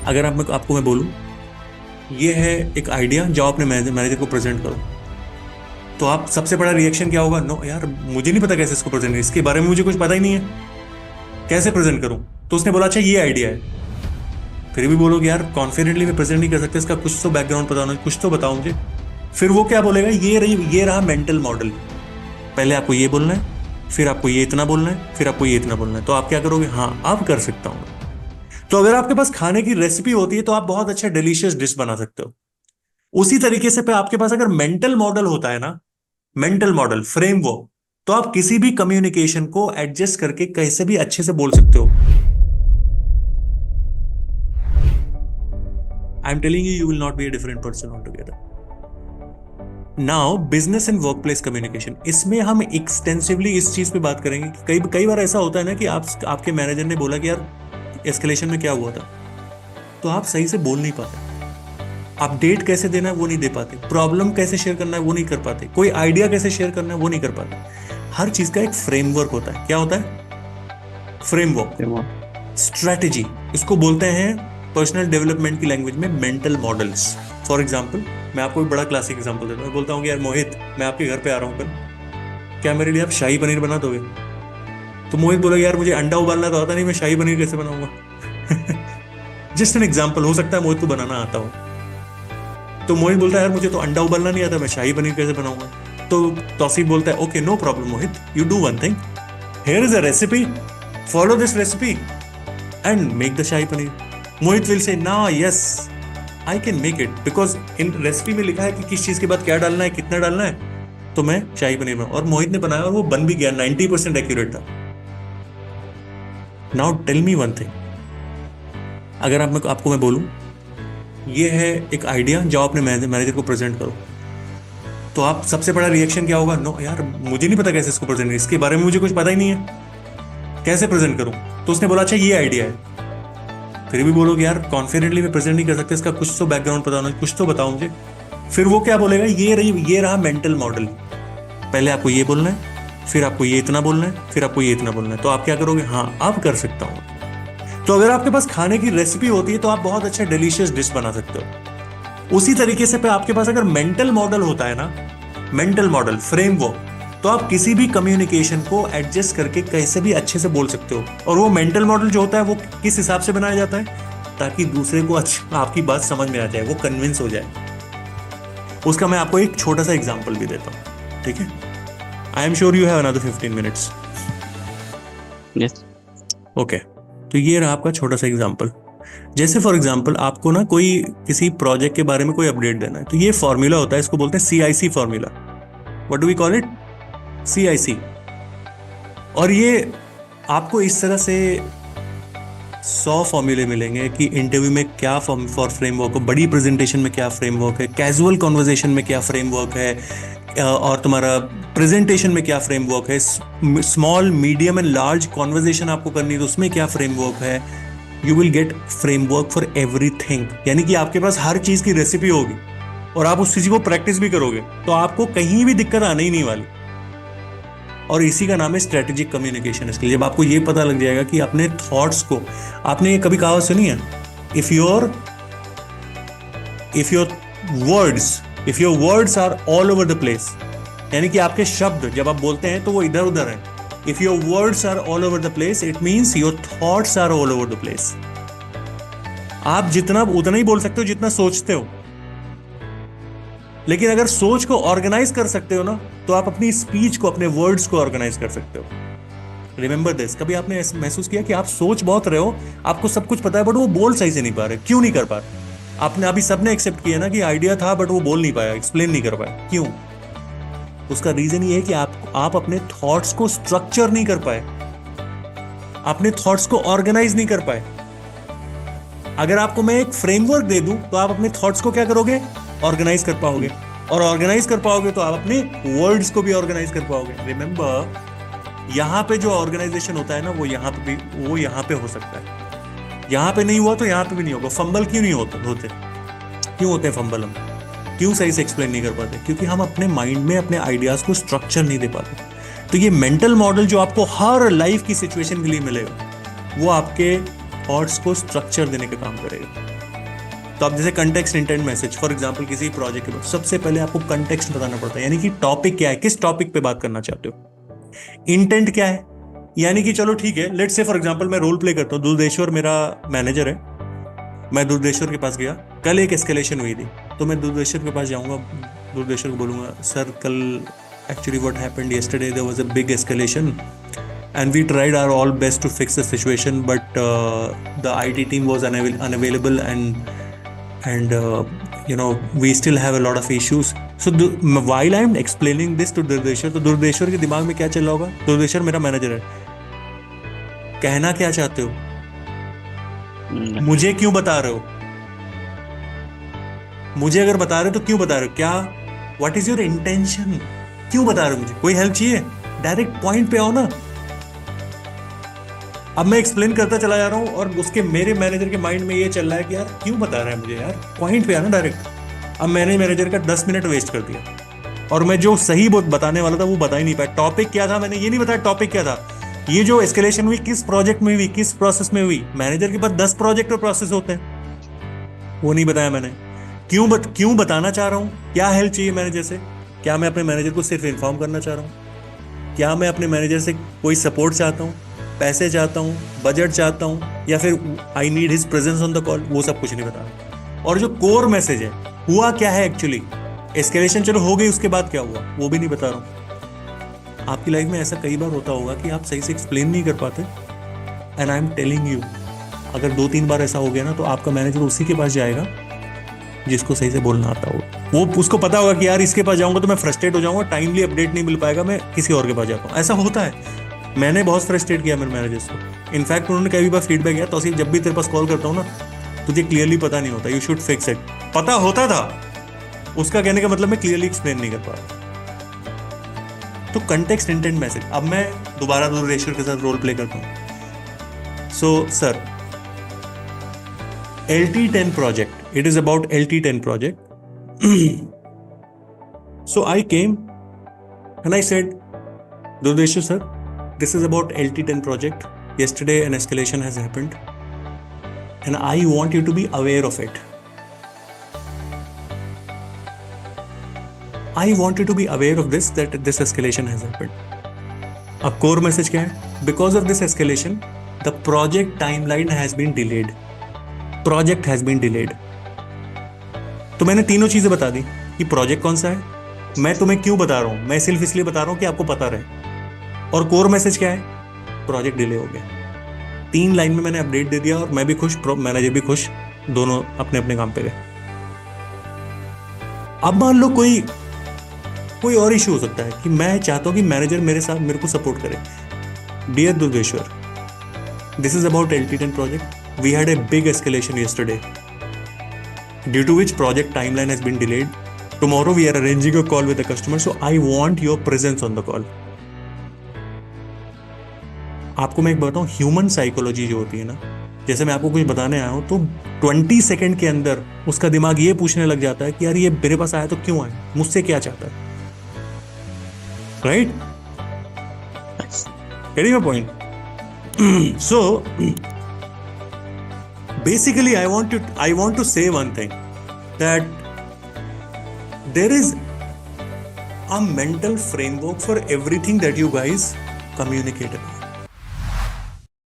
अगर आपको मैं बोलूं ये है एक आइडिया, जाओ अपने मैनेजर को प्रेजेंट करो, तो आप सबसे बड़ा रिएक्शन क्या होगा? नो यार, मुझे नहीं पता कैसे इसको प्रेजेंट, इसके बारे में मुझे कुछ पता ही नहीं है, कैसे प्रेजेंट करूं? तो उसने बोला अच्छा ये आइडिया है। फिर भी बोलोगे यार कॉन्फिडेंटली मैं प्रेजेंट नहीं कर सकता, इसका कुछ तो बैकग्राउंड पता होना, कुछ तो बताओ मुझे। फिर वो क्या बोलेगा? ये रहा मेंटल मॉडल। पहले आपको ये बोलना है, फिर आपको ये इतना बोलना है, फिर आपको ये इतना बोलना है। तो आप क्या करोगे? हाँ अब कर सकता हूं। तो अगर आपके पास खाने की रेसिपी होती है तो आप बहुत अच्छा डिलीशियस डिश बना सकते हो। उसी तरीके से पे आपके पास अगर मेंटल मॉडल होता है ना, मेंटल मॉडल फ्रेमवर्क, तो आप किसी भी कम्युनिकेशन को एडजस्ट करके कैसे भी अच्छे से बोल सकते हो। I am telling you, you will not be a different person all together. Now business and work place communication, इसमें हम एक्सटेंसिवली इस चीज पे बात करेंगे कि कई कई बार ऐसा होता है ना कि आपके मैनेजर ने बोला कि यार एस्केलेशन में क्या हुआ था, तो आप सही से बोल नहीं पाते, अपडेट कैसे देना है वो नहीं दे पाते, प्रॉब्लम कैसे शेयर करना है वो नहीं कर पाते, कोई आइडिया कैसे शेयर करना है वो नहीं कर पाते। हर चीज का एक फ्रेमवर्क होता है। क्या होता है? Framework, strategy. इसको बोलते हैं पर्सनल डेवलपमेंट की लैंग्वेज में मेंटल मॉडल्स। फॉर एग्जाम्पल, मैं आपको एक बड़ा क्लासिक एग्जाम्पल देता हूँ। मैं बोलता हूँ कि यार मोहित, मैं आपके घर पे आ रहा हूँ कल, क्या मेरे लिए आप शाही पनीर बना दोगे? तो मोहित बोला यार मुझे अंडा उबालना तो आता नहीं, मैं शाही पनीर कैसे बनाऊंगा? जस्ट एन एग्जाम्पल, हो सकता है मोहित को बनाना आता हो। तो मोहित बोलता है यार मुझे तो अंडा उबालना नहीं आता, मैं शाही पनीर कैसे बनाऊंगा? तो तौसीफ बोलता है okay no problem Mohit, you do one thing, here is a recipe, follow this recipe and make the shahi paneer. Mohit will say ना yes I can make it, because in recipe में लिखा है कि किस चीज के बाद क्या डालना है, कितना डालना है, तो मैं शाही पनीर में। और मोहित ने बनाया और वो बन भी गया, 90% एक्यूरेट था। Now tell me one thing, अगर आपको मैं बोलूं ये है एक आइडिया, जाओ अपने मैनेजर को प्रेजेंट करो, तो आप सबसे बड़ा रिएक्शन क्या होगा? नो यार, मुझे नहीं पता कैसे इसको प्रेजेंट, इसके बारे में मुझे कुछ पता ही नहीं है, कैसे प्रेजेंट करूं? तो उसने बोला अच्छा ये आइडिया है। फिर भी बोलोगे यार कॉन्फिडेंटली मैं प्रेजेंट नहीं कर सकता, इसका कुछ तो बैकग्राउंड पता होना, कुछ तो बताओ मुझे। फिर वो क्या बोलेगा? ये रहा मेंटल मॉडल। पहले आपको ये बोलना है, फिर आपको ये इतना बोलना है, फिर आपको ये इतना बोलना है। तो आप क्या करोगे? हाँ अब कर सकता हूं। तो अगर आपके पास खाने की रेसिपी होती है तो आप बहुत अच्छा डिलीशियस डिश बना सकते हो। उसी तरीके से पे आपके पास अगर मेंटल मॉडल होता है ना, मेंटल मॉडल फ्रेमवर्क, तो आप किसी भी कम्युनिकेशन को एडजस्ट करके कैसे भी अच्छे से बोल सकते हो। और वो मेंटल मॉडल जो होता है वो किस हिसाब से बनाया जाता है? ताकि दूसरे को अच्छा आपकी बात समझ में आ जाए, वो कन्विंस हो जाए। उसका मैं आपको एक छोटा सा एग्जांपल भी देता हूं, ठीक है? I am sure you have another 15 minutes. Yes. Okay, तो ये रहा आपका छोटा सा एग्जांपल। जैसे फॉर एग्जांपल आपको ना कोई किसी प्रोजेक्ट के बारे में कोई अपडेट देना है, तो ये फॉर्मूला होता है, इसको बोलते हैं CIC formula. What do we call it? CIC। और ये आपको इस तरह से 100 फॉर्मूले मिलेंगे कि इंटरव्यू में क्या फॉर फ्रेमवर्क हो, बड़ी प्रेजेंटेशन में क्या फ्रेमवर्क है, कैजुअल कॉन्वर्जेशन में क्या फ्रेमवर्क है, और तुम्हारा प्रेजेंटेशन में क्या फ्रेमवर्क है, small medium and large conversation आपको करनी है तो उसमें क्या फ्रेमवर्क है। You will get framework for everything, यानी कि आपके पास हर चीज की रेसिपी होगी और आप उस चीज को प्रैक्टिस भी करोगे तो आपको कहीं भी दिक्कत आने ही नहीं वाली। और इसी का नाम है स्ट्रेटेजिक कम्युनिकेशन स्किल। जब आपको ये पता लग जाएगा कि अपने थॉट्स को, आपने ये कभी कहावत सुनी है, if your words are all over the place, यानी कि आपके शब्द जब आप बोलते हैं तो वो इधर उधर हैं। If your words are all over the place it means your thoughts are all over the place. आप जितना उतना ही बोल सकते हो जितना सोचते हो, लेकिन अगर सोच को ऑर्गेनाइज कर सकते हो ना तो आप अपनी स्पीच को, अपने वर्ड्स को ऑर्गेनाइज कर सकते हो। Remember this. कभी आपने ऐसा महसूस किया कि आप सोच बहुत रहे हो, आपको सब कुछ पता है बट वो बोल सही से नहीं पा रहे? क्यों नहीं कर पा रहे? आपने अभी सबने एक्सेप्ट किया ना कि आइडिया था बट वो बोल नहीं पाया, एक्सप्लेन नहीं कर पाया। क्यों? उसका रीजन ये है कि आप अपने थॉट्स को स्ट्रक्चर नहीं कर पाए, अपने थॉट्स को ऑर्गेनाइज नहीं कर पाए। अगर आपको मैं एक फ्रेमवर्क दे दूं तो आप अपने थॉट्स को क्या करोगे? ऑर्गेनाइज कर पाओगे, और ऑर्गेनाइज कर पाओगे तो आप अपने वर्ड्स को भी ऑर्गेनाइज कर पाओगे। रिमेंबर, यहां पे जो ऑर्गेनाइजेशन होता है ना वो यहां पे हो सकता है, यहां पे नहीं हुआ तो यहां पे भी नहीं होगा। फंबल क्यों नहीं होते? क्यों होते हैं फंबल? हम क्यों सही से एक्सप्लेन नहीं कर पाते? क्योंकि हम अपने माइंड में अपने आइडियाज को स्ट्रक्चर नहीं दे पाते। तो ये मेंटल मॉडल जो आपको हर लाइफ की सिचुएशन के लिए मिलेगा वो आपके थॉट्स को स्ट्रक्चर देने का काम करेगा। तो आप जैसे context intent message, for example किसी प्रोजेक्ट के बाद सबसे पहले आपको कंटेक्स्ट बताना पड़ता है, यानी कि टॉपिक क्या है, किस टॉपिक पे बात करना चाहते हो। इंटेंट क्या है, यानी कि चलो ठीक है, लेट्स से फॉर एग्जांपल मैं रोल प्ले करता हूँ, दुर्देश्वर मेरा मैनेजर है, मैं दुर्देश्वर के पास गया, कल एक एस्केलेशन हुई थी, तो मैं दुर्देश्वर के पास जाऊंगा, दुर्देश्वर को बोलूंगा सर कल actually what happened yesterday, there was a big escalation and we tried our all best to fix the situation, but the IT team was unavailable, and we still have a lot of issues. So while I'm explaining this to दुर्देश्वर, तो दुर्देश्वर के दिमाग में क्या चल रहा होगा, दुर्देश्वर मेरा manager है, कहना क्या चाहते हो, मुझे क्यों बता रहे हो, मुझे अगर बता रहे हो तो क्यों बता रहे हो, क्या व्हाट इज योर इंटेंशन, क्यों बता रहे हो, मुझे कोई हेल्प चाहिए, डायरेक्ट पॉइंट पे आओ ना। अब मैं एक्सप्लेन करता चला जा रहा हूं और उसके मेरे मैनेजर के माइंड में ये चल रहा है कि यार क्यों बता रहा है मुझे, यार पॉइंट पे आना डायरेक्ट। अब मैंने मैनेजर का 10 मिनट वेस्ट कर दिया, और मैं जो सही बताने वाला था वो बता ही नहीं पाया। टॉपिक क्या था मैंने ये नहीं बताया, टॉपिक क्या था, ये जो एस्केलेशन हुई किस प्रोजेक्ट में हुई, किस प्रोसेस में हुई। मैनेजर के पास 10 प्रोजेक्ट और प्रोसेस होते हैं, वो नहीं बताया मैंने। क्यों बताना चाह रहा हूँ, क्या हेल्प चाहिए मैनेजर से, क्या मैं अपने मैनेजर को सिर्फ इन्फॉर्म करना चाह रहा हूँ, क्या मैं अपने मैनेजर से कोई सपोर्ट चाहता हूँ, पैसे चाहता हूँ, बजट चाहता हूँ, या फिर I need his presence on the call, वो सब कुछ नहीं बता रहा। और जो कोर मैसेज है, हुआ क्या है एक्चुअली, एस्केलेशन चलो हो गई, उसके बाद क्या हुआ वो भी नहीं बता रहा हूँ। आपकी लाइफ में ऐसा कई बार होता होगा कि आप सही से एक्सप्लेन नहीं कर पाते, and I am telling you, अगर 2-3 बार ऐसा हो गया ना, तो आपका मैनेजर उसी के पास जाएगा जिसको सही से बोलना आता होगा। वो उसको पता होगा कि यार इसके पास जाऊंगा तो मैं फ्रस्ट्रेट हो जाऊंगा, टाइमली अपडेट नहीं मिल पाएगा, मैं किसी और के पास जाता हूँ। ऐसा होता है, मैंने बहुत फ्रस्ट्रेट किया मेरे मैनेजर्स को। इनफैक्ट उन्होंने कई बार फीडबैक दिया, तो जब भी तेरे पास कॉल करता हूँ ना, तुझे क्लियरली पता नहीं होता, यू शुड फिक्स इट। पता होता था, उसका कहने का मतलब मैं क्लियरली एक्सप्लेन नहीं कर पा रहा। तो कंटेक्स्ट इंटेंट मैसेज। अब मैं दोबारा दुर्देश्वर के साथ रोल प्ले करता हूँ। So sir, LT10 project, it is about LT10 project. So I came and I said, Durdeshwar sir, this is about LT10 project. Yesterday an escalation has happened and I want you to be aware of it. I want you to be aware of this, that this escalation has happened. अब core message क्या है? Because of this escalation, the project timeline has been delayed. Project has been delayed. तो मैंने तीनों चीजें बता दी कि project कौन सा है, मैं तुम्हें क्यों बता रहा हूं, मैं सिर्फ इसलिए बता रहा हूं कि आपको पता रहे, और कोर मैसेज क्या है, प्रोजेक्ट डिले हो गया। 3 लाइन में मैंने अपडेट दे दिया, और मैं भी खुश, मैनेजर भी खुश, दोनों अपने अपने काम पे गए। अब मान लो कोई और इशू हो सकता है कि मैं चाहता हूं कि मैनेजर मेरे को सपोर्ट करे। Dear Durgeshwar, this is about LT10 project. We had a big escalation yesterday, due to which project timeline has been delayed. Tomorrow we are arranging a call with the customer, so I want your presence on the call. आपको मैं एक बताऊं, human psychology जो होती है ना, जैसे मैं आपको कुछ बताने आया हूं, तो 20 सेकंड के अंदर उसका दिमाग ये पूछने लग जाता है कि यार ये मेरे पास आया तो क्यों आया, मुझसे क्या चाहता है, right? Getting my point? So basically I want to say one thing, that there is a mental framework for everything that you guys communicate about.